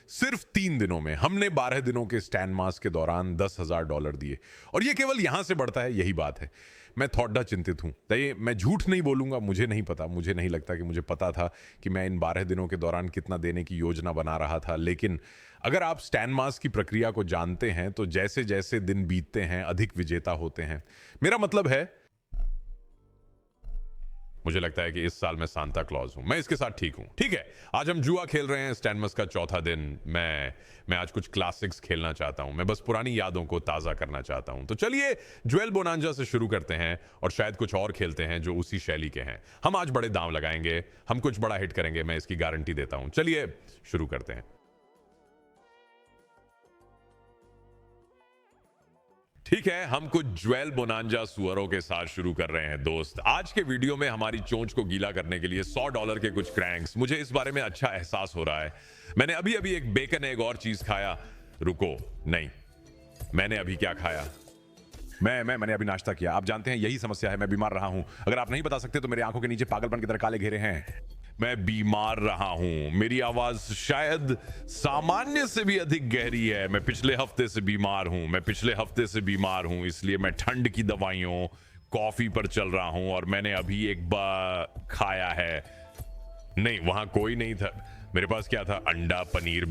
सिर्फ 3 दिनों में हमने 12 दिनों के स्टैन मास के दौरान $10,000 दिए, और ये केवल यहां से बढ़ता है, यही बात है। मैं थोड़ा चिंतित हूं। मैं झूठ नहीं बोलूंगा, मुझे नहीं पता, मुझे नहीं लगता कि मुझे पता था कि मैं इन 12 दिनों के दौरान कितना देने की योजना बना रहा था। लेकिन अगर आप स्टैन मास की प्रक्रिया को जानते हैं तो जैसे जैसे दिन बीतते हैं अधिक विजेता होते हैं। मेरा मतलब है, मुझे लगता है कि इस साल मैं सांता क्लॉज हूं। मैं इसके साथ ठीक हूं। ठीक है, आज हम जुआ खेल रहे हैं, स्टैनमस का चौथा दिन। मैं आज कुछ क्लासिक्स खेलना चाहता हूं। मैं बस पुरानी यादों को ताजा करना चाहता हूं। तो चलिए ज्वेल बोनांजा से शुरू करते हैं और शायद कुछ और खेलते हैं जो उसी शैली के हैं। हम आज बड़े दांव लगाएंगे, हम कुछ बड़ा हिट करेंगे, मैं इसकी गारंटी देता हूं। चलिए शुरू करते हैं। ठीक है, हम कुछ ज्वेल बोनांजा सुअरों के साथ शुरू कर रहे हैं दोस्त। आज के वीडियो में हमारी चोंच को गीला करने के लिए $100 के कुछ क्रैंक्स। मुझे इस बारे में अच्छा एहसास हो रहा है। मैंने अभी अभी एक बेकन एग और चीज खाया। रुको, नहीं, मैंने अभी क्या खाया? मैंने अभी नाश्ता किया। आप जानते हैं यही समस्या है, मैं बीमार रहा हूं। अगर आप नहीं बता सकते तो मेरी आंखों के नीचे पागलपन की तरह काले घेरे हैं। मैं बीमार रहा हूं। मेरी आवाज शायद सामान्य से भी अधिक गहरी है। मैं पिछले हफ्ते से बीमार हूं, इसलिए मैं ठंड की दवाइयों, कॉफी पर चल रहा हूं। और मैंने अभी एक बार खाया है। नहीं, वहां कोई नहीं था। मेरे पास क्या था? अंडा पनीर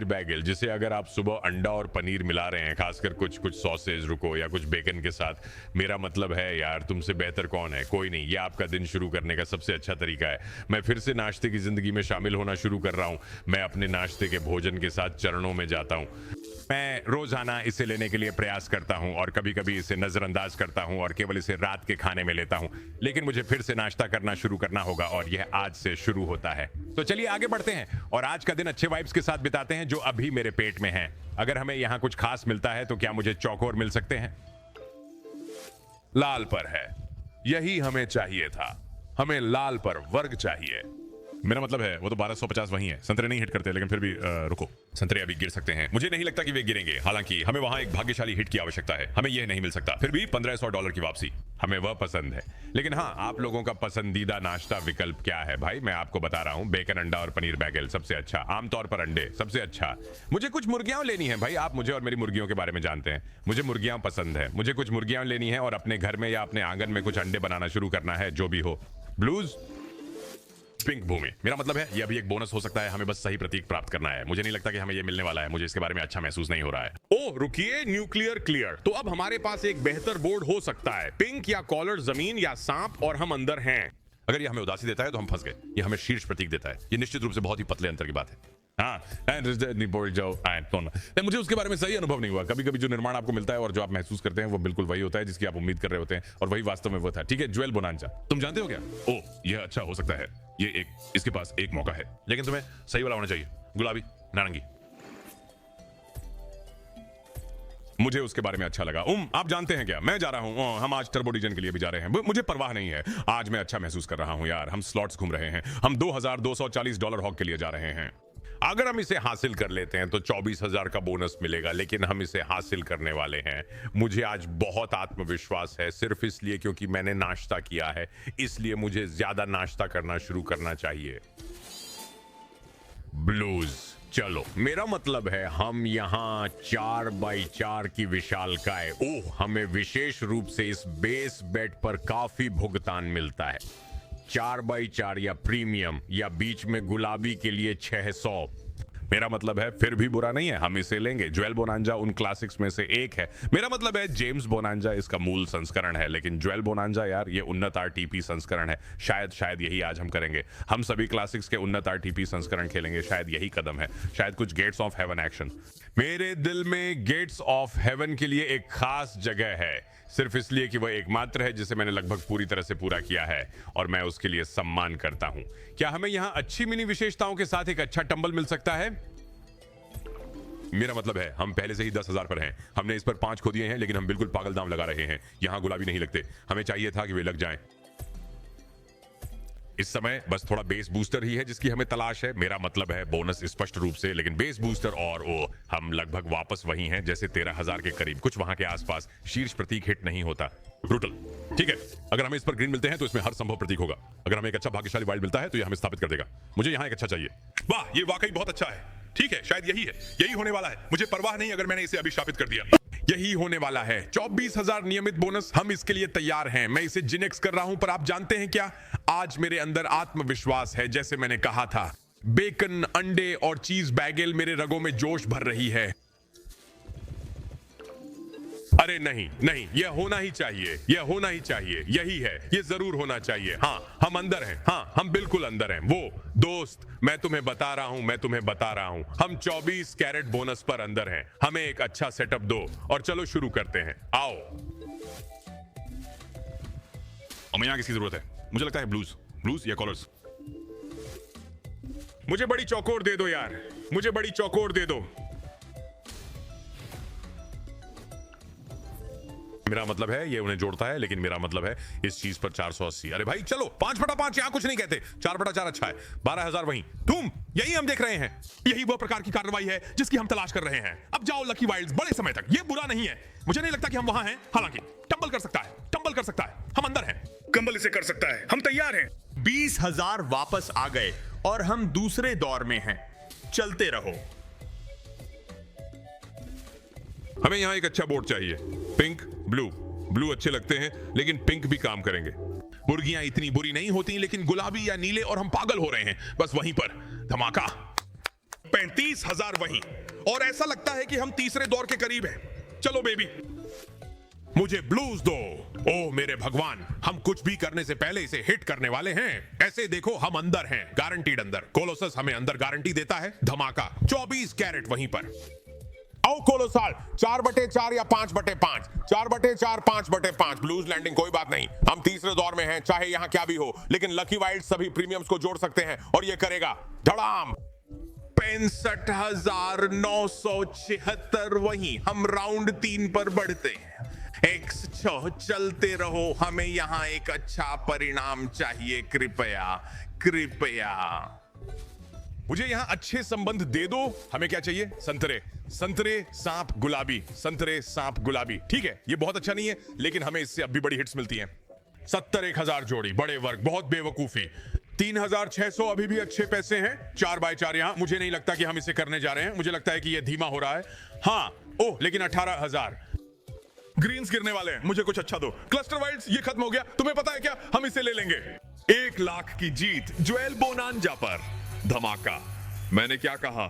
बैगल, जिसे अगर आप सुबह अंडा और पनीर मिला रहे हैं, खासकर कुछ सॉसेज रुको या कुछ बेकन के साथ, मेरा मतलब है यार, तुमसे बेहतर कौन है? कोई नहीं। ये आपका दिन शुरू करने का सबसे अच्छा तरीका है। मैं फिर से नाश्ते की जिंदगी में शामिल होना शुरू कर रहा हूं। मैं अपने नाश्ते के भोजन के साथ चरणों में जाता हूं। मैं रोजाना इसे लेने के लिए प्रयास करता हूं और कभी कभी इसे नजरअंदाज करता हूं और केवल इसे रात के खाने में लेता हूं। लेकिन मुझे फिर से नाश्ता करना शुरू करना होगा और यह आज से शुरू होता है। तो चलिए आगे बढ़ते हैं और आज का दिन अच्छे वाइब्स के साथ बिताते हैं जो अभी मेरे पेट में हैं। अगर हमें यहां कुछ खास मिलता है तो क्या मुझे चौकोर मिल सकते हैं? लाल पर है, यही हमें चाहिए था। हमें लाल पर वर्ग चाहिए। मेरा मतलब है वो तो 1250 वही है। संतरे नहीं हिट करते, लेकिन फिर भी रुको, संतरे अभी गिर सकते हैं। मुझे नहीं लगता कि वे गिरेंगे। हालांकि हमें वहां एक भाग्यशाली हिट की आवश्यकता है। हमें यह नहीं मिल सकता। फिर भी $1500 की वापसी, हमें वह पसंद है। लेकिन हाँ, आप लोगों का पसंदीदा नाश्ता विकल्प क्या है भाई? मैं आपको बता रहा हूँ, बेकन, अंडा और पनीर बैगल सबसे अच्छा। आमतौर पर अंडे सबसे अच्छा। मुझे कुछ मुर्गियां लेनी है भाई। आप मुझे और मेरी मुर्गियों के बारे में जानते हैं। मुझे मुर्गियां पसंद है। मुझे कुछ मुर्गियां लेनी है और अपने घर में या अपने आंगन में कुछ अंडे बनाना शुरू करना है, जो भी हो। ब्लूज पिंक भूमि, मेरा मतलब है ये अभी एक बोनस हो सकता है। हमें बस सही प्रतीक प्राप्त करना है। मुझे नहीं लगता कि हमें ये मिलने वाला है। मुझे इसके बारे में अच्छा महसूस नहीं हो रहा है। ओह रुकिए, न्यूक्लियर क्लियर। तो अब हमारे पास एक बेहतर बोर्ड हो सकता है। पिंक या कॉलर जमीन या सांप, और हम अंदर हैं। अगर ये हमें उदासी देता है तो हम फंस गए। ये हमें शीर्ष प्रतीक देता है। ये निश्चित रूप से बहुत ही पतले अंतर की बात है। मुझे उसके बारे में सही अनुभव नहीं हुआ। कभी कभी जो निर्माण आपको मिलता है और जो आप महसूस करते हैं वो बिल्कुल वही होता है जिसकी आप उम्मीद कर रहे होते हैं, और वही वास्तव में वो था। ठीक है, ज्वेल बोनांजा, तुम जानते हो क्या? ओह, यह अच्छा हो सकता है। इसके पास एक मौका है, लेकिन तुम्हें सही वाला होना चाहिए। गुलाबी, नारंगी। मुझे उसके बारे में अच्छा लगा। आप जानते हैं क्या, मैं जा रहा हूं। हम आज टर्बो डीजन के लिए भी जा रहे हैं। मुझे परवाह नहीं है। आज मैं अच्छा महसूस कर रहा हूं यार। हम स्लॉट्स घूम रहे हैं। हम $2240 हॉक के लिए जा रहे हैं। अगर हम इसे हासिल कर लेते हैं तो 24,000 का बोनस मिलेगा, लेकिन हम इसे हासिल करने वाले हैं। मुझे आज बहुत आत्मविश्वास है, सिर्फ इसलिए क्योंकि मैंने नाश्ता किया है। इसलिए मुझे ज्यादा नाश्ता करना शुरू करना चाहिए। ब्लूज, चलो, मेरा मतलब है हम यहाँ 4x4 की विशालकाय। ओह, हमें विशेष रूप से इस बेस बेट पर काफी भुगतान मिलता है। 4x4 या प्रीमियम या बीच में गुलाबी के लिए 600। मेरा मतलब है फिर भी बुरा नहीं है, हम इसे लेंगे। ज्वेल बोनांजा उन क्लासिक्स में से एक है। मेरा मतलब है जेम्स बोनांजा इसका मूल संस्करण है, लेकिन ज्वेल बोनांजा यार ये उन्नत आरटीपी संस्करण है। शायद यही आज हम करेंगे। हम सभी क्लासिक्स के उन्नत आरटीपी संस्करण खेलेंगे। शायद यही कदम है। शायद कुछ गेट्स ऑफ हेवन एक्शन। मेरे दिल में गेट्स ऑफ हेवन के लिए एक खास जगह है, सिर्फ इसलिए कि वह एकमात्र है जिसे मैंने लगभग पूरी तरह से पूरा किया है, और मैं उसके लिए सम्मान करता हूं। क्या हमें यहां अच्छी मिनी विशेषताओं के साथ एक अच्छा टंबल मिल सकता है? मेरा मतलब है हम पहले से ही 10,000 पर हैं। हमने इस पर 5 खो दिए हैं, लेकिन हम बिल्कुल पागल दाम लगा रहे हैं। यहां गुलाबी नहीं लगते। हमें चाहिए था कि वे लग जाएं। इस समय बस थोड़ा बेस बूस्टर ही है जिसकी हमें तलाश है। मेरा मतलब है बोनस स्पष्ट रूप से, लेकिन बेस बूस्टर और हम लगभग वापस वही हैं, जैसे 13,000 के करीब, कुछ वहां के आसपास। शीर्ष प्रतीक हिट नहीं होता। ब्रूटल, ठीक है, अगर हमें इस पर ग्रीन मिलते हैं तो इसमें हर संभव प्रतीक होगा। अगर हमें एक अच्छा भाग्यशाली वाइल्ड मिलता है तो यह हमें स्थापित कर देगा। मुझे यहाँ एक अच्छा चाहिए। वाह, ये वाकई बहुत अच्छा है। ठीक है, शायद यही है, यही होने वाला है। मुझे परवाह नहीं अगर मैंने इसे अभिशापित कर दिया। यही होने वाला है। 24,000 नियमित बोनस, हम इसके लिए तैयार हैं। मैं इसे जिनेक्स कर रहा हूं, पर आप जानते हैं क्या, आज मेरे अंदर आत्मविश्वास है। जैसे मैंने कहा था, बेकन, अंडे और चीज बैगेल मेरे रगों में जोश भर रही है। अरे नहीं नहीं, यह होना ही चाहिए, यह होना ही चाहिए, यही है, यह जरूर होना चाहिए। हाँ, हम अंदर हैं, हाँ, हम बिल्कुल अंदर हैं। वो दोस्त, मैं तुम्हें बता रहा हूं, मैं तुम्हें बता रहा हूं, हम 24 कैरेट बोनस पर अंदर हैं। हमें एक अच्छा सेटअप दो और चलो शुरू करते हैं। आओ। हमें यहाँ किसकी जरूरत है? मुझे लगता है ब्लूज या कॉलर्स। मुझे बड़ी चौकोर दे दो यार, मुझे बड़ी चौकोर दे दो। मेरा मतलब है ये उन्हें जोड़ता है, लेकिन मेरा मतलब है इस चीज पर 480। अरे भाई चलो, 5/5 यहां कुछ नहीं कहते, 4/4 अच्छा है। 12,000 वहीं। तुम, यही हम देख रहे हैं। यही वह प्रकार की कार्रवाई है जिसकी हम तलाश कर रहे हैं। अब जाओ लकी वाइल्ड्स, बड़े समय तक। ये बुरा नहीं है, मुझे नहीं लगता कि हम वहां हैं। हालांकि टंबल कर सकता है, टंबल कर सकता है। हम अंदर हैं, कंबल इसे कर सकता है। हम तैयार हैं। 20,000 वापस आ गए और हम दूसरे दौर में हैं। चलते रहो। हमें यहाँ एक अच्छा बोर्ड चाहिए। पिंक, ब्लू अच्छे लगते हैं, लेकिन पिंक भी काम करेंगे। मुर्गियां इतनी बुरी नहीं होती, लेकिन गुलाबी या नीले और हम पागल हो रहे हैं। बस वहीं पर धमाका। 35,000 वहीं, और ऐसा लगता है कि हम तीसरे दौर के करीब हैं। चलो बेबी, मुझे ब्लूज दो। ओह मेरे भगवान, हम कुछ भी करने से पहले इसे हिट करने वाले हैं। ऐसे देखो, हम अंदर हैं, गारंटीड अंदर। कोलोसस हमें अंदर गारंटी देता है। धमाका। 24 कैरेट वहीं पर। आओ कोलोसाल, 4/4 या 5/5, 4/4, 5/5। ब्लूज लैंडिंग, कोई बात नहीं, हम तीसरे दौर में हैं, चाहे यहाँ क्या भी हो। लेकिन लकी वाइल्ड सभी प्रीमियम्स को जोड़ सकते हैं और ये करेगा धड़ाम। 65,976 वहीं। हम राउंड 3 पर बढ़ते हैं। चलते रहो, हमें यहाँ एक अच्छा परिणाम चाहिए। कृपया मुझे यहाँ अच्छे संबंध दे दो। हमें क्या चाहिए? संतरे सांप गुलाबी, संतरे सांप गुलाबी। ठीक है, ये बहुत अच्छा नहीं है, लेकिन हमें इससे अब भी बड़ी हिट्स मिलती हैं। 70,000 जोड़ी, बड़े वर्ग, बहुत बेवकूफी। 3,600 अभी भी अच्छे पैसे हैं। 4/4 यहाँ। मुझे नहीं लगता कि हम इसे करने जा रहे हैं, मुझे लगता है कि ये धीमा हो रहा है। हाँ, ओह लेकिन 18,000। ग्रीन्स गिरने वाले हैं, मुझे कुछ अच्छा दो। क्लस्टर वाइल्ड्स, ये खत्म हो गया। तुम्हें पता है क्या, हम इसे ले लेंगे। 1 लाख की जीत ज्वेल बोनांजा पर। धमाका। मैंने क्या कहा?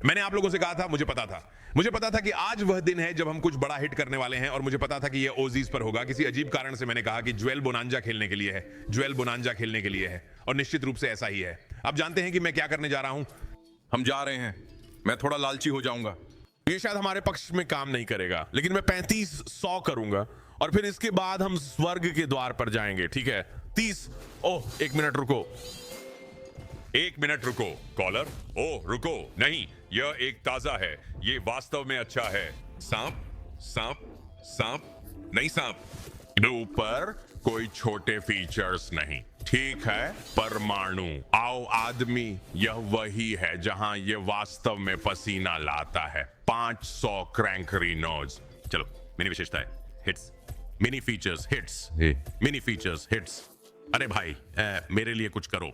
मैंने आप लोगों से कहा था, मुझे पता था कि आज वह दिन है जब हम कुछ बड़ा हिट करने वाले हैं, और मुझे पता था कि यह ओजीज पर होगा। किसी अजीब कारण से मैंने कहा कि ज्वेल बोनांजा खेलने के लिए है, ज्वेल बोनांजा खेलने के लिए है, और निश्चित रूप से ऐसा ही है। अब जानते हैं कि मैं क्या करने जा रहा हूं। हम जा रहे हैं, मैं थोड़ा लालची हो जाऊंगा। ये शायद हमारे पक्ष में काम नहीं करेगा, लेकिन मैं 3500 करूंगा, और फिर इसके बाद हम स्वर्ग के द्वार पर जाएंगे। ठीक है, 30। ओह 1 मिनट रुको, 1 मिनट रुको। कॉलर, ओह रुको, नहीं, यह एक ताजा है, ये वास्तव में अच्छा है। सांप नहीं, सांप ऊपर कोई छोटे फीचर्स नहीं। ठीक है, परमाणु। आओ आदमी, यह वही है जहां यह वास्तव में पसीना लाता है। 500 क्रैंकरी नोज। चलो, मिनी विशेषताएं, hits, mini features, hits, mini features, hits. अरे भाई, मेरे लिए कुछ करो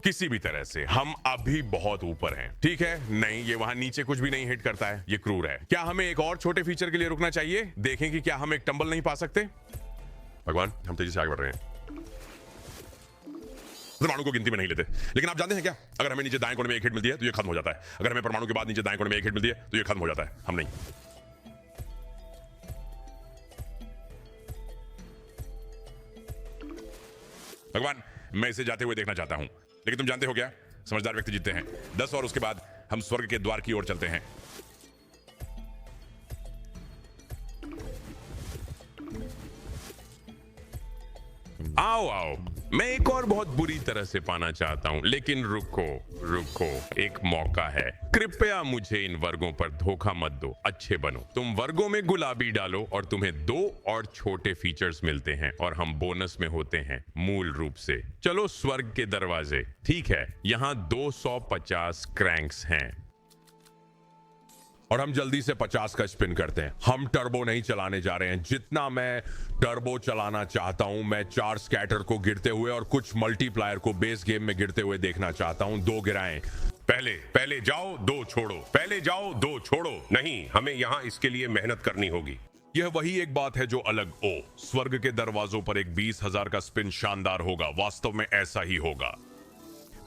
किसी भी तरह से। हम अभी बहुत ऊपर हैं। ठीक है, नहीं, ये वहां नीचे कुछ भी नहीं हिट करता है, ये क्रूर है। क्या हमें एक और छोटे फीचर के लिए रुकना चाहिए? देखें कि क्या हम एक टंबल नहीं पा सकते। भगवान, हम तेजी से आगे बढ़ रहे हैं। परमाणु को गिनती में नहीं लेते, लेकिन आप जानते हैं क्या, अगर हमें नीचे दाएं कोने में एक हिट मिलती है तो ये खत्म हो जाता है। अगर हमें परमाणु के बाद नीचे दाएं कोने में एक हिट मिलती है तो ये खत्म हो जाता है। हम नहीं। भगवान, मैं इसे जाते हुए देखना चाहता हूं, लेकिन तुम जानते हो क्या, समझदार व्यक्ति जीतते हैं। 10 और उसके बाद हम स्वर्ग के द्वार की ओर चलते हैं। आओ, मैं एक और बहुत बुरी तरह से पाना चाहता हूं, लेकिन रुको, एक मौका है। कृपया मुझे इन वर्गों पर धोखा मत दो। अच्छे बनो। तुम वर्गों में गुलाबी डालो और तुम्हें 2 और छोटे फीचर्स मिलते हैं, और हम बोनस में होते हैं मूल रूप से। चलो स्वर्ग के दरवाजे। ठीक है, यहाँ 250 क्रैंक्स हैं, और हम जल्दी से 50 का स्पिन करते हैं। हम टर्बो नहीं चलाने जा रहे हैं। जितना मैं टर्बो चलाना चाहता हूं, मैं 4 स्कैटर को गिरते हुए और कुछ मल्टीप्लायर को बेस गेम में गिरते हुए देखना चाहता हूं। 2 गिराएं, पहले पहले जाओ, दो छोड़ो, पहले जाओ, दो छोड़ो। नहीं, हमें यहाँ इसके लिए मेहनत करनी होगी। यह वही एक बात है जो अलग ओ स्वर्ग के दरवाजों पर एक 20,000 का स्पिन शानदार होगा। वास्तव में ऐसा ही होगा।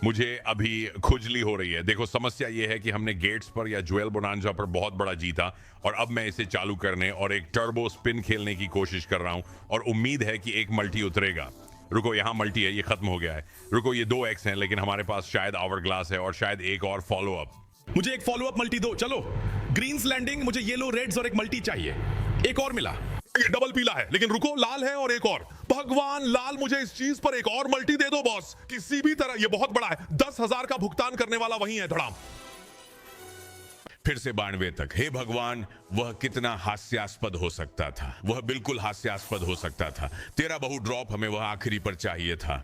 मुझे अभी खुजली हो रही है। देखो, समस्या यह है कि हमने गेट्स पर या ज्वेल बोनांजा पर बहुत बड़ा जीता और अब मैं इसे चालू करने और एक टर्बो स्पिन खेलने की कोशिश कर रहा हूं और उम्मीद है कि एक मल्टी उतरेगा। रुको, यहाँ मल्टी है, ये खत्म हो गया है। रुको, ये 2 एक्स हैं, लेकिन हमारे पास शायद आवर ग्लास है और शायद एक और फॉलो अप। मुझे एक फॉलो अप मल्टी दो। चलो, ग्रीन्स लैंडिंग, मुझे येलो रेड्स और एक मल्टी चाहिए। एक और मिला। ये डबल पीला है, लेकिन रुको, लाल है और एक और। भगवान, लाल, मुझे इस चीज पर एक और मल्टी दे दो बॉस, किसी भी तरह। ये बहुत बड़ा है, 10,000 का भुगतान करने वाला वही है। धड़ाम। फिर से 92 तक। हे भगवान, वह कितना हास्यास्पद हो सकता था। वह बिल्कुल हास्यास्पद हो सकता था। तेरा बहु ड्रॉप, हमें वह आखिरी पर चाहिए था।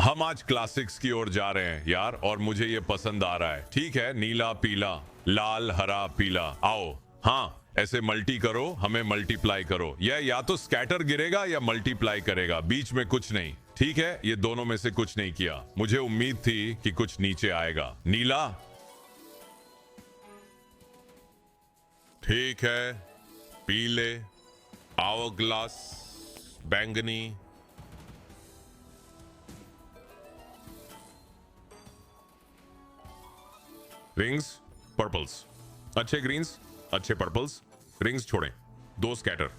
हम आज क्लासिक्स की ओर जा रहे हैं यार, और मुझे ये पसंद आ रहा है। ठीक है, नीला, पीला, लाल, हरा, पीला। आओ, हाँ, ऐसे मल्टी करो, हमें मल्टीप्लाई करो। यह या तो स्कैटर गिरेगा या मल्टीप्लाई करेगा, बीच में कुछ नहीं। ठीक है, ये दोनों में से कुछ नहीं किया। मुझे उम्मीद थी कि कुछ नीचे आएगा। नीला, ठीक है, पीले, आवर ग्लास, बैंगनी, रिंग्स, पर्पल्स, अच्छे ग्रीन्स, अच्छे पर्पल्स, रिंग्स छोड़ें, 2 स्कैटर।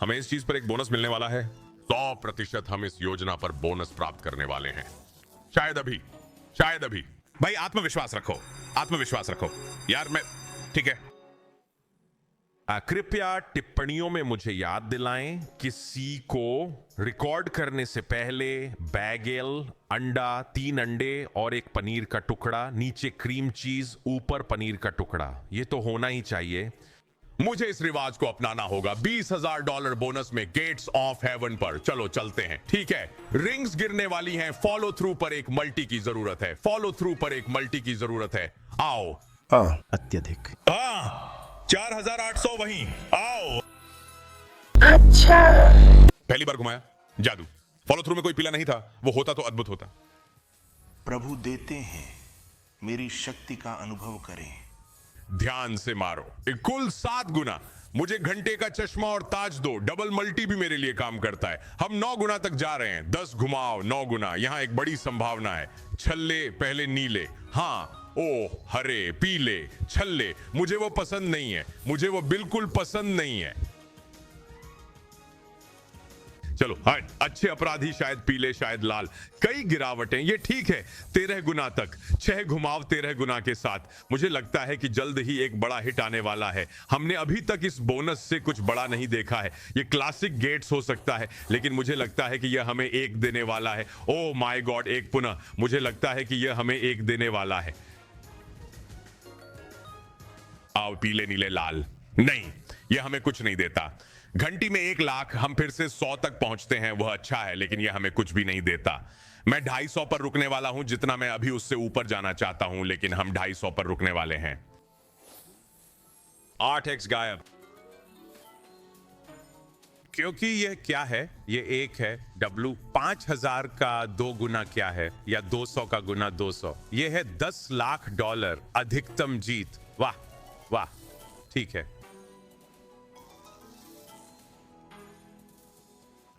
हमें इस चीज पर एक बोनस मिलने वाला है। 100% हम इस योजना पर बोनस प्राप्त करने वाले हैं। शायद अभी, शायद अभी। भाई, आत्मविश्वास रखो, आत्मविश्वास रखो यार। मैं ठीक है। कृपया टिप्पणियों में मुझे याद दिलाएं कि सी को रिकॉर्ड करने से पहले बैगेल, अंडा, 3 अंडे और एक पनीर का टुकड़ा, नीचे क्रीम चीज, ऊपर पनीर का टुकड़ा। ये तो होना ही चाहिए। मुझे इस रिवाज को अपनाना होगा। $20,000 बोनस में गेट्स ऑफ हेवन पर। चलो चलते हैं। ठीक है, रिंग्स गिरने वाली हैं। फॉलो थ्रू पर एक मल्टी की जरूरत है। फॉलो थ्रू पर एक मल्टी की जरूरत है। आओ। अत्यधिक। हाँ, 4,800 वहीं। आओ। पहली बार घुमाया, जादू। फॉलो थ्रू में कोई पीला नहीं था, वो होता तो अद्भुत होता। प्रभु देते हैं, मेरी शक्ति का अनुभव करें। ध्यान से मारो, कुल 7 गुना। मुझे घंटे का चश्मा और ताज दो। डबल मल्टी भी मेरे लिए काम करता है। हम 9 गुना तक जा रहे हैं। 10 घुमाओ, 9 गुना। यहां एक बड़ी संभावना है। छल्ले, पहले नीले, हाँ, ओ हरे, पीले, छल्ले। मुझे वो पसंद नहीं है, मुझे वो बिल्कुल पसंद नहीं है। चलो, हट। अच्छे अपराधी शायद पीले, शायद लाल। कई गिरावटें, ये ठीक है। 13 गुना तक, 6 घुमाव 13 गुना के साथ। मुझे लगता है कि जल्द ही एक बड़ा हिट आने वाला है। हमने अभी तक इस बोनस से कुछ बड़ा नहीं देखा है। ये क्लासिक गेट्स हो सकता है, लेकिन मुझे लगता है कि यह हमें 1 देने वाला है। ओ माय गॉड, एक पुनः। मुझे लगता है कि यह हमें 1 देने वाला है। आओ, पीले, नीले, लाल। नहीं, यह हमें कुछ नहीं देता। घंटी में 1 लाख। हम फिर से 100 तक पहुंचते हैं, वह अच्छा है, लेकिन यह हमें कुछ भी नहीं देता। मैं 250 पर रुकने वाला हूं, जितना मैं अभी उससे ऊपर जाना चाहता हूं, लेकिन हम 250 पर रुकने वाले हैं। 8x गायब। क्योंकि यह क्या है? ये 1 है। W 5,000 का 2 गुना क्या है? या 200 का गुना 200? यह है $10 लाख। अधिकतम जीत। वाह वाह, ठीक है।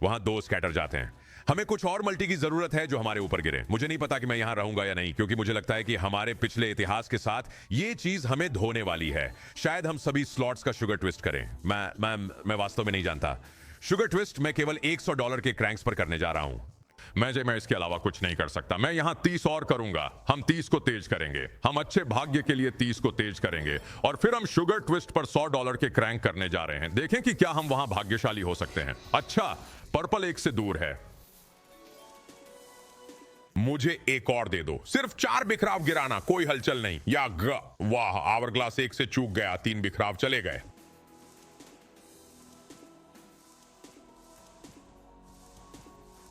वहां 2 स्कैटर जाते हैं। हमें कुछ और मल्टी की जरूरत है जो हमारे ऊपर गिरे। मुझे नहीं पता कि मैं यहां रहूंगा या नहीं, क्योंकि मुझे लगता है कि हमारे पिछले इतिहास के साथ ये चीज हमें धोने वाली है। शायद हम सभी स्लॉट्स का शुगर ट्विस्ट करें। मैं वास्तव में नहीं जानता। शुगर ट्विस्ट मैं केवल $100 के क्रैंक्स पर करने जा रहा हूं। मैं इसके अलावा कुछ नहीं कर सकता। मैं यहां 30 और करूंगा। हम 30 को तेज करेंगे। हम अच्छे भाग्य के लिए 30 को तेज करेंगे और फिर हम शुगर ट्विस्ट पर $100 के क्रैंक करने जा रहे हैं। देखें कि क्या हम वहां भाग्यशाली हो सकते हैं। अच्छा, पर्पल 1 से दूर है। मुझे एक और दे दो। सिर्फ 4 बिखराव गिराना, कोई हलचल नहीं। वाह, आवर ग्लास 1 से चूक गया। 3 बिखराव चले गए।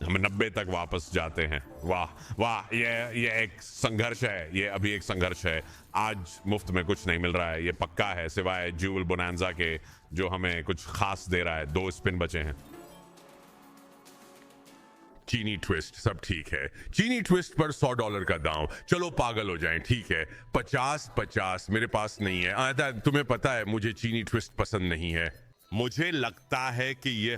हम 90 तक वापस जाते हैं। वाह वाह, ये एक संघर्ष है। ये अभी एक संघर्ष है। आज मुफ्त में कुछ नहीं मिल रहा है, ये पक्का है, सिवाय ज्यूल बोनांजा के, जो हमें कुछ खास दे रहा है। 2 स्पिन बचे हैं। चीनी ट्विस्ट सब ठीक है। चीनी ट्विस्ट पर $100 का दांव। चलो पागल हो जाएं, ठीक है। 50 मेरे पास नहीं है। आधा तुम्हें पता है मुझे चीनी ट्विस्ट पसंद नहीं है। मुझे लगता है कि ये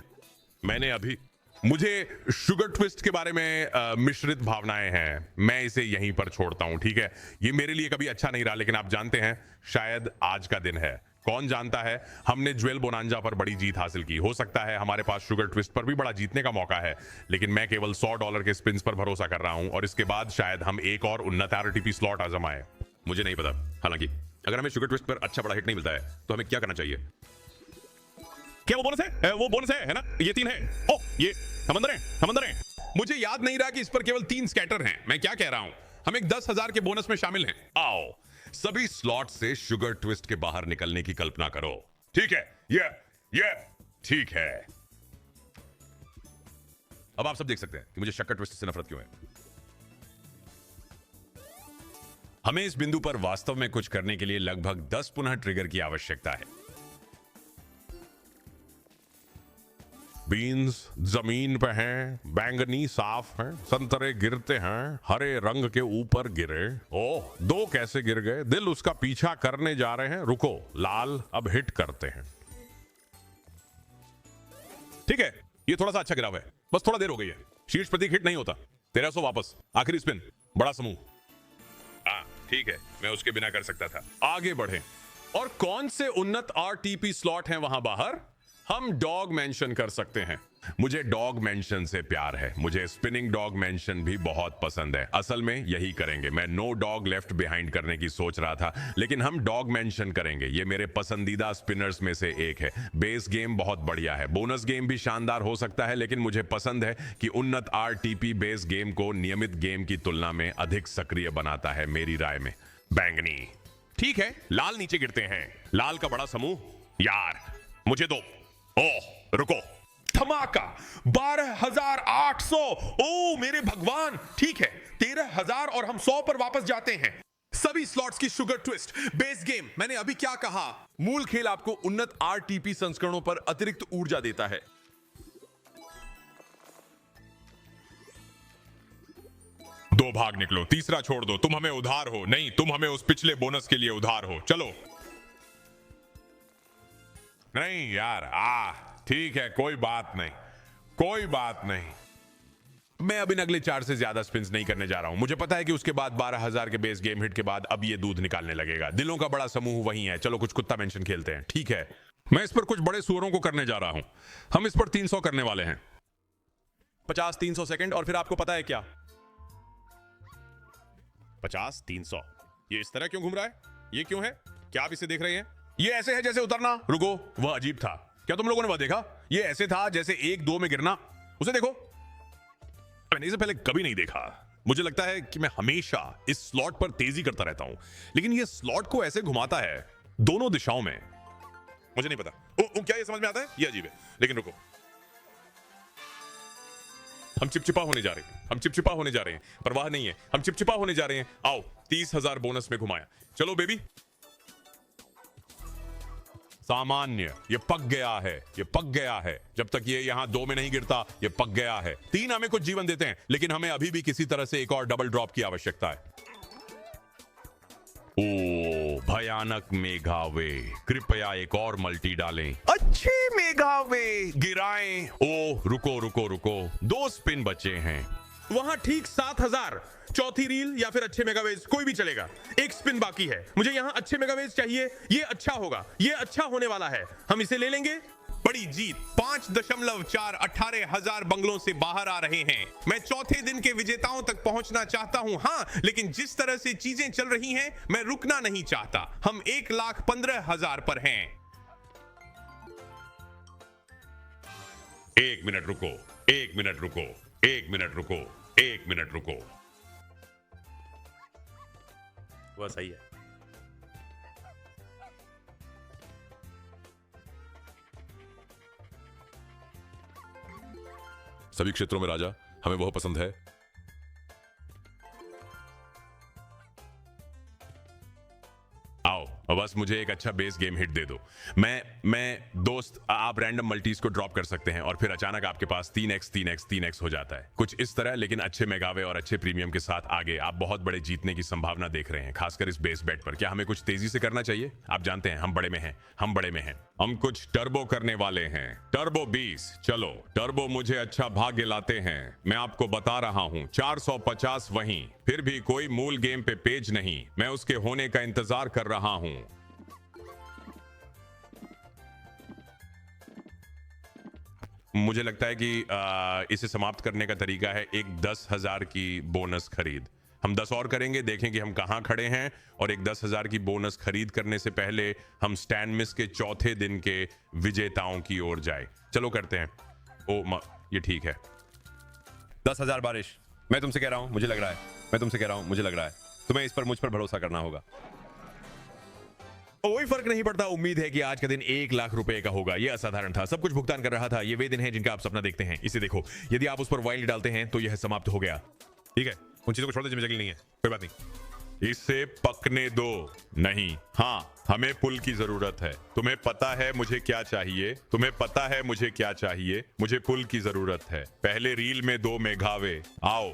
मुझे शुगर ट्विस्ट के बारे में मिश्रित भावनाएं हैं। मैं इसे यहीं पर छोड़ता हूं, ठीक है। ये मेरे लिए कभी अच्छा नहीं रहा, लेकिन आप जानते हैं शायद आज का दिन है। कौन जानता है, हमने ज्वेल बोनांजा पर बड़ी जीत हासिल की। हो सकता है हमारे पास शुगर ट्विस्ट पर भी बड़ा जीतने का मौका है, लेकिन मैं केवल $100 के स्पिन्स पर भरोसा कर रहा हूं और इसके बाद शायद हम एक और उन्नत आरटीपी स्लॉट आजमाएं। मुझे नहीं पता। हालांकि अगर हमें शुगर ट्विस्ट पर अच्छा बड़ा हिट नहीं मिलता है तो हमें क्या करना चाहिए? क्या वो बोनस है? वो बोनस है ना? ये 3 है। ओ ये समंदर है। मुझे याद नहीं रहा कि इस पर केवल 3 स्कैटर हैं। मैं क्या कह रहा हूं? हम एक 10,000 के बोनस में शामिल हैं। आओ सभी स्लॉट से शुगर ट्विस्ट के बाहर निकलने की कल्पना करो। ठीक है, ये ठीक है। अब आप सब देख सकते हैं कि मुझे शक्कर ट्विस्ट से नफरत क्यों है। हमें इस बिंदु पर वास्तव में कुछ करने के लिए लगभग 10 पुनः ट्रिगर की आवश्यकता है। बीन्स जमीन पे हैं, बैंगनी साफ हैं, संतरे गिरते हैं, हरे रंग के ऊपर गिरे। ओह, 2 कैसे गिर गए? दिल उसका पीछा करने जा रहे हैं। रुको, लाल अब हिट करते हैं। ठीक है, ये थोड़ा सा अच्छा गिराव है, बस थोड़ा देर हो गई है। शीर्ष प्रतीक हिट नहीं होता। 1300 वापस। आखिरी स्पिन, बड़ा समूह। ठीक है, मैं उसके बिना कर सकता था। आगे बढ़ें। और कौन से उन्नत आरटीपी स्लॉट हैं वहां बाहर? हम डॉग मेंशन कर सकते हैं। मुझे डॉग मेंशन से प्यार है। मुझे स्पिनिंग डॉग मेंशन भी बहुत पसंद है। असल में यही करेंगे। मैं नो डॉग लेफ्ट बिहाइंड करने की सोच रहा था, लेकिन हम डॉग मेंशन करेंगे। ये मेरे पसंदीदा स्पिनर्स में से एक है। बेस गेम बहुत बढ़िया है, बोनस गेम भी शानदार हो सकता है, लेकिन मुझे पसंद है कि उन्नत आरटीपी बेस गेम को नियमित गेम की तुलना में अधिक सक्रिय बनाता है, मेरी राय में। बैंगनी। ठीक है, लाल नीचे गिरते हैं। लाल का बड़ा समूह। यार मुझे दो। ओह रुको, धमाका 12,800। ओ मेरे भगवान। ठीक है, 13,000 और हम 100 पर वापस जाते हैं। सभी स्लॉट्स की शुगर ट्विस्ट बेस गेम। मैंने अभी क्या कहा? मूल खेल आपको उन्नत आरटीपी संस्करणों पर अतिरिक्त ऊर्जा देता है। दो भाग निकलो, तीसरा छोड़ दो। तुम हमें उधार हो। नहीं, तुम हमें उस पिछले बोनस के लिए उधार हो। चलो। नहीं यार, ठीक है, कोई बात नहीं। मैं अब इन अगले 4 से ज्यादा स्पिन्स नहीं करने जा रहा हूं। मुझे पता है कि उसके बाद 12,000 के बेस गेम हिट के बाद अब ये दूध निकालने लगेगा। दिलों का बड़ा समूह वही है। चलो कुछ कुत्ता मेंशन खेलते हैं। ठीक है, मैं इस पर कुछ बड़े सुअरों को करने जा रहा हूं। हम इस पर 300 करने वाले हैं। 50 300 सेकंड और फिर आपको पता है क्या? 50 300। ये इस तरह क्यों घूम रहा है? ये क्यों है? क्या आप इसे देख रहे हैं? ये ऐसे है जैसे उतरना। रुको, वह अजीब था। क्या तुम लोगों ने वह देखा? ये ऐसे था जैसे 1-2 में गिरना। उसे देखो, मैंने इसे पहले कभी नहीं देखा। मुझे लगता है कि मैं हमेशा इस स्लॉट पर तेजी करता रहता हूं, लेकिन ये स्लॉट को ऐसे घुमाता है दोनों दिशाओं में। मुझे नहीं पता। क्या ये समझ में आता है? ये अजीब है, लेकिन रुको। हम चिपचिपा होने जा रहे हैं। परवाह नहीं है, हम चिपचिपा होने जा रहे हैं। आओ, 30,000 बोनस में घुमाया। चलो बेबी। सामान्य, ये पक गया है। जब तक ये यहां 2 में नहीं गिरता, ये पक गया है। 3 हमें कुछ जीवन देते हैं, लेकिन हमें अभी भी किसी तरह से एक और डबल ड्रॉप की आवश्यकता है। ओ भयानक मेघावे, कृपया एक और मल्टी डालें। अच्छी मेघावे गिराएं। ओ रुको, 2 स्पिन बचे हैं। वहां ठीक 7,000। चौथी रील या फिर अच्छे मेगावेज, कोई भी चलेगा। एक स्पिन बाकी है। मुझे यहां अच्छे मेगावेज चाहिए। ये अच्छा होगा, ये अच्छा होने वाला है। हम इसे ले लेंगे। बड़ी जीत। 5.4 18,000 बंगलों से बाहर आ रहे हैं। मैं चौथे दिन के विजेताओं तक पहुंचना चाहता हूं। हां, लेकिन जिस तरह से चीजें चल रही हैं, मैं रुकना नहीं चाहता। हम 1,15,000 पर हैं। 1 मिनट रुको। वह सही है। सभी क्षेत्रों में राजा, हमें वह पसंद है। आओ, और बस मुझे एक अच्छा बेस गेम हिट दे दो। मैं दोस्त, आप रैंडम मल्टीज को ड्रॉप कर सकते हैं और फिर अचानक आपके पास 3x 3x 3x हो जाता है, कुछ इस तरह। लेकिन अच्छे मेगावे और अच्छे प्रीमियम के साथ आगे आप बहुत बड़े जीतने की संभावना देख रहे हैं, खासकर इस बेस बेट पर। क्या हमें कुछ तेजी से करना चाहिए? आप जानते हैं हम बड़े में हैं, हम बड़े में हैं। हम कुछ टर्बो करने वाले हैं। टर्बो 20। चलो टर्बो मुझे अच्छा भाग्य लाते हैं, मैं आपको बता रहा हूं। 450 वहीं, फिर भी कोई मूल गेम पे पेज नहीं। मैं उसके होने का इंतजार कर रहा हूं। मुझे लगता है कि इसे समाप्त करने का तरीका है एक 10,000 की बोनस खरीद। हम 10 और करेंगे, देखें कि हम कहां खड़े हैं, और एक 10,000 की बोनस खरीद करने से पहले हम स्टैंड मिस के चौथे दिन के विजेताओं की ओर जाए। चलो करते हैं। ये ठीक है। 10,000 बारिश। मैं तुमसे कह रहा हूं, मुझे लग रहा है, मैं तुमसे कह रहा हूं, मुझे लग रहा है तुम्हें इस पर मुझ पर भरोसा करना होगा। कोई फर्क नहीं पड़ता। उम्मीद है कि आज का दिन 1 लाख रुपए का होगा। यह असाधारण था, सब कुछ भुगतान कर रहा था। ये वे दिन हैं जिनका आप सपना देखते हैं। इसे देखो, यदि आप उस पर वाइल्ड डालते हैं तो यह समाप्त हो गया। ठीक है, उन चीजों को छोड़ दे जिनमें जगह नहीं है, कोई बात नहीं। इसे पकने दो। नहीं, हाँ, हमें पुल की जरूरत है। तुम्हें पता है मुझे क्या चाहिए? तुम्हें पता है मुझे क्या चाहिए? मुझे पुल की जरूरत है। पहले रील में 2 मेघावे। आओ।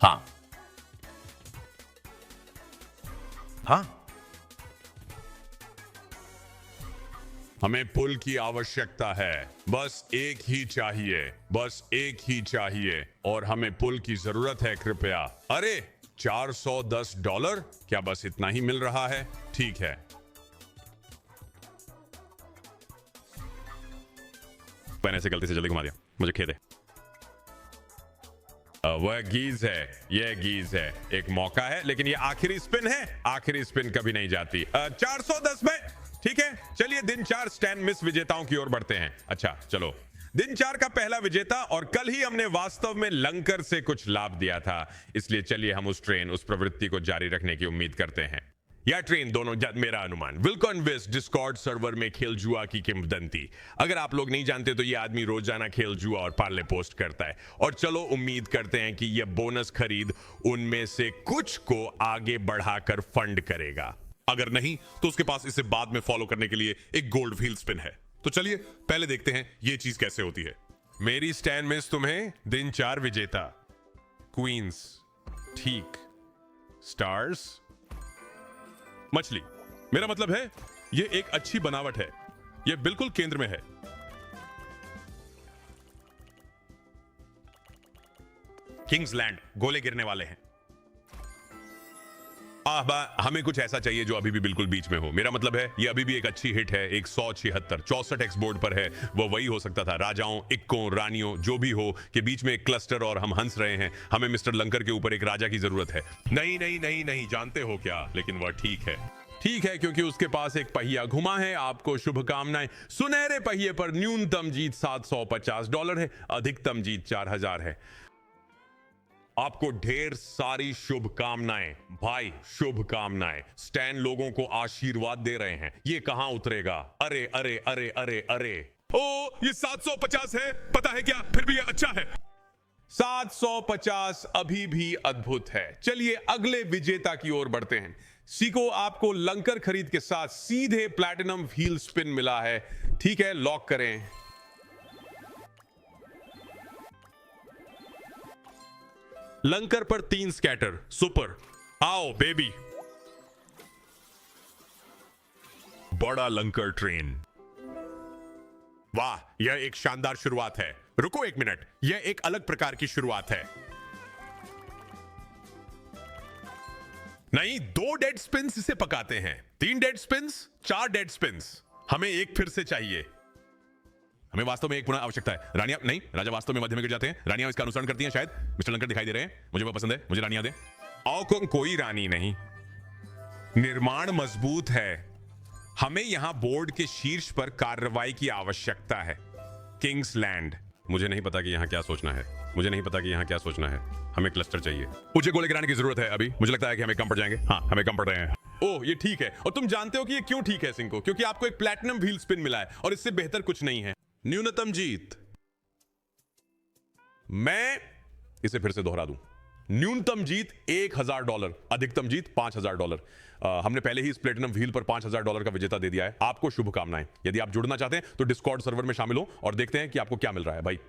हाँ हाँ, हमें पुल की आवश्यकता है। बस एक ही चाहिए, बस एक ही चाहिए, और हमें पुल की जरूरत है। कृपया। अरे $410? क्या बस इतना ही मिल रहा है? ठीक है। मैंने ऐसे गलती से जल्दी घुमा दिया, मुझे खेद है। वह गीज है, यह गीज है। एक मौका है, लेकिन यह आखिरी स्पिन है। आखिरी स्पिन कभी नहीं जाती। 410 में। ठीक है, चलिए दिन 4 स्टैंड मिस विजेताओं की ओर बढ़ते हैं। अच्छा चलो, दिन 4 का पहला विजेता, और कल ही हमने वास्तव में लंकर से कुछ लाभ दिया था, इसलिए चलिए हम उस प्रवृत्ति को जारी रखने की उम्मीद करते हैं। या ट्रेन दोनों, मेरा अनुमान। विल्कॉन विस्ट डिस्कॉर्ड सर्वर में खेल जुआ की किंवदंती। अगर आप लोग नहीं जानते तो ये आदमी रोजाना खेल जुआ और पार्ले पोस्ट करता है। और चलो उम्मीद करते हैं कि यह बोनस खरीद उनमें से कुछ को आगे बढ़ाकर फंड करेगा। अगर नहीं तो उसके पास इसे बाद में फॉलो करने के लिए एक गोल्ड व्हील स्पिन है। तो चलिए पहले देखते हैं ये चीज कैसे होती है। मेरी स्टैंड मिस तुम्हें दिन 4 विजेता। क्वींस। ठीक। स्टार्स। मछली। मेरा मतलब है ये एक अच्छी बनावट है, ये बिल्कुल केंद्र में है। किंग्सलैंड। गोले गिरने वाले हैं। हमें कुछ ऐसा चाहिए जो अभी भी बिल्कुल बीच में हो। मेरा मतलब है ये अभी भी एक अच्छी हिट है। 176 64 एक्स बोर्ड पर है। वो वही हो सकता था, राजाओं, इक्कों, रानियों, जो भी हो, के बीच में एक क्लस्टर, और हम हंस रहे हैं। हमें मिस्टर लंकर के ऊपर एक राजा की जरूरत है। नहीं नहीं नहीं नहीं, जानते हो क्या, लेकिन वह ठीक है। ठीक है, क्योंकि उसके पास एक पहिया घुमा है। आपको शुभकामनाएं। सुनहरे पहिए पर न्यूनतम जीत $750 है, अधिकतम जीत 4000 है। आपको ढेर सारी शुभकामनाएं भाई, शुभकामनाएं। स्टैन लोगों को आशीर्वाद दे रहे हैं। ये कहां उतरेगा? अरे अरे अरे अरे अरे, ओ ये 750 है, पता है क्या, फिर भी ये अच्छा है। 750 अभी भी अद्भुत है। चलिए अगले विजेता की ओर बढ़ते हैं। सीको, आपको लंकर खरीद के साथ सीधे प्लैटिनम व्हील स्पिन मिला है। ठीक है, लॉक करें। लंकर पर 3 स्कैटर। सुपर। आओ बेबी। बड़ा लंकर ट्रेन। वाह, यह एक शानदार शुरुआत है। रुको एक मिनट, यह एक अलग प्रकार की शुरुआत है। नहीं, 2 डेड स्पिन्स इसे पकाते हैं। 3 डेड स्पिन्स, 4 डेड स्पिन्स। हमें एक फिर से चाहिए। हमें वास्तव में एक पुनः आवश्यकता है। रानियां नहीं, राजा वास्तव में मध्य में गिर जाते हैं। रानियां इसका अनुसरण करती हैं शायद। मिस्टर लंकर दिखाई दे रहे हैं, मुझे वो पसंद है। मुझे रानियां दे। कोई रानी नहीं। निर्माण मजबूत है। हमें यहां बोर्ड के शीर्ष पर कार्रवाई की आवश्यकता है। किंग्सलैंड। मुझे नहीं पता कि यहां क्या सोचना है। मुझे नहीं पता कि यहां क्या सोचना है। हमें क्लस्टर चाहिए। मुझे गोले गिराने की जरूरत है अभी। मुझे लगता है कि हमें कम पड़ जाएंगे। हाँ, हमें कम पड़ रहे हैं। ओह, ये ठीक है। और तुम जानते हो कि ये क्यों ठीक है सिंको? क्योंकि आपको एक प्लैटिनम व्हील स्पिन मिला है, और इससे बेहतर कुछ नहीं है। न्यूनतम जीत। मैं इसे फिर से दोहरा दूं। न्यूनतम जीत $1000, अधिकतम जीत $5000। हमने पहले ही इस प्लेटिनम व्हील पर $5000 का विजेता दे दिया है। आपको शुभकामनाएं। यदि आप जुड़ना चाहते हैं तो डिस्कॉर्ड सर्वर में शामिल हो और देखते हैं कि आपको क्या मिल रहा है भाई।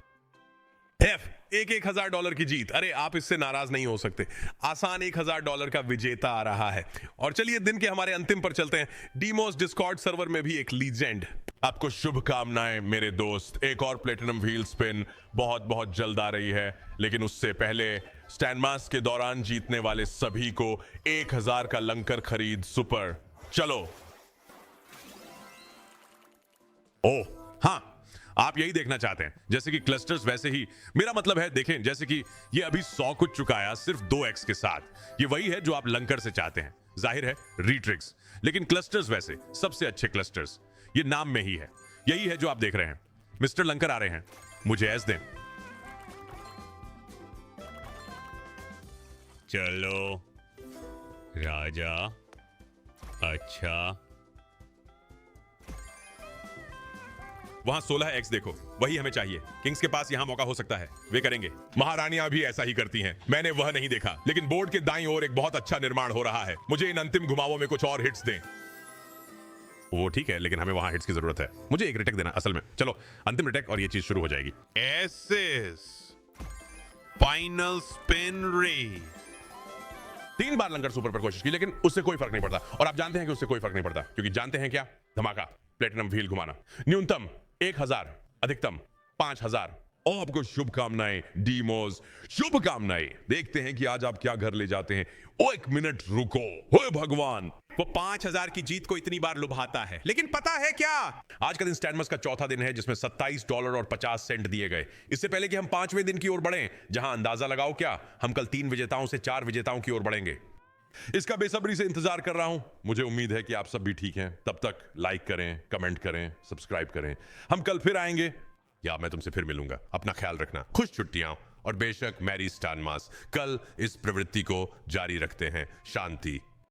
$1000 की जीत। अरे आप इससे नाराज नहीं हो सकते। आसान $1000 का विजेता आ रहा है। और चलिए दिन के हमारे अंतिम पर चलते हैं। डीमोस डिस्कॉर्ड सर्वर में भी एक लीजेंड। आपको शुभकामनाएं मेरे दोस्त। एक और प्लेटिनम व्हील स्पिन बहुत बहुत जल्द आ रही है, लेकिन उससे पहले स्टैंडमास के दौरान जीतने वाले सभी को 1000 का लंकर खरीद सुपर। चलो। ओह हाँ, आप यही देखना चाहते हैं जैसे कि क्लस्टर्स, वैसे ही मेरा मतलब है देखें जैसे कि ये अभी 100 कुछ चुकाया सिर्फ 2x के साथ। ये वही है जो आप लंकर से चाहते हैं। जाहिर है रीट्रिक्स, लेकिन क्लस्टर्स वैसे सबसे अच्छे क्लस्टर्स ये नाम में ही है। यही है जो आप देख रहे हैं। मिस्टर लंकर आ रहे हैं, मुझे एस दें। चलो राजा। अच्छा वहां 16x देखो, वही हमें चाहिए। किंग्स के पास यहां मौका हो सकता है, वे करेंगे। महारानियां भी ऐसा ही करती हैं। मैंने वह नहीं देखा, लेकिन बोर्ड के दाईं ओर एक बहुत अच्छा निर्माण हो रहा है। मुझे इन अंतिम घुमावों में कुछ और हिट्स दें। वो ठीक है, लेकिन हमें वहां हिट्स की जरूरत है। मुझे एक रिटेक देना असल में। चलो अंतिम रिटेक और ये चीज शुरू हो जाएगी। एसेस फाइनल स्पिन रे। 3 बार लंकर सुपर पर कोशिश की, लेकिन उससे कोई फर्क नहीं पड़ता। और आप जानते हैं कि उससे कोई फर्क नहीं पड़ता, क्योंकि जानते हैं क्या? धमाका प्लेटिनम व्हील घुमाना। न्यूनतम 1000, अधिकतम 5000। और आपको शुभकामनाएं डीमोस, शुभकामनाएं। देखते हैं कि आज आप क्या घर ले जाते हैं। ओ एक मिनट रुको, हे भगवान। वो 5000 की जीत को इतनी बार लुभाता है, लेकिन पता है क्या? आज का दिन स्टैंडमस का चौथा दिन है, जिसमें $27.50 दिए गए। इससे पहले कि हम 5वें दिन की ओर बढ़ें, जहां अंदाजा लगाओ क्या, हम कल 3 विजेताओं से 4 विजेताओं की ओर बढ़ेंगे। इसका बेसब्री से इंतजार कर रहा हूं। मुझे उम्मीद है कि आप सब भी ठीक हैं। तब तक लाइक करें, कमेंट करें, सब्सक्राइब करें। हम कल फिर आएंगे, या मैं तुमसे फिर मिलूंगा। अपना ख्याल रखना, खुश छुट्टियां, और बेशक मैरी स्टैंडमास। कल इस प्रवृत्ति को जारी रखते हैं। शांति।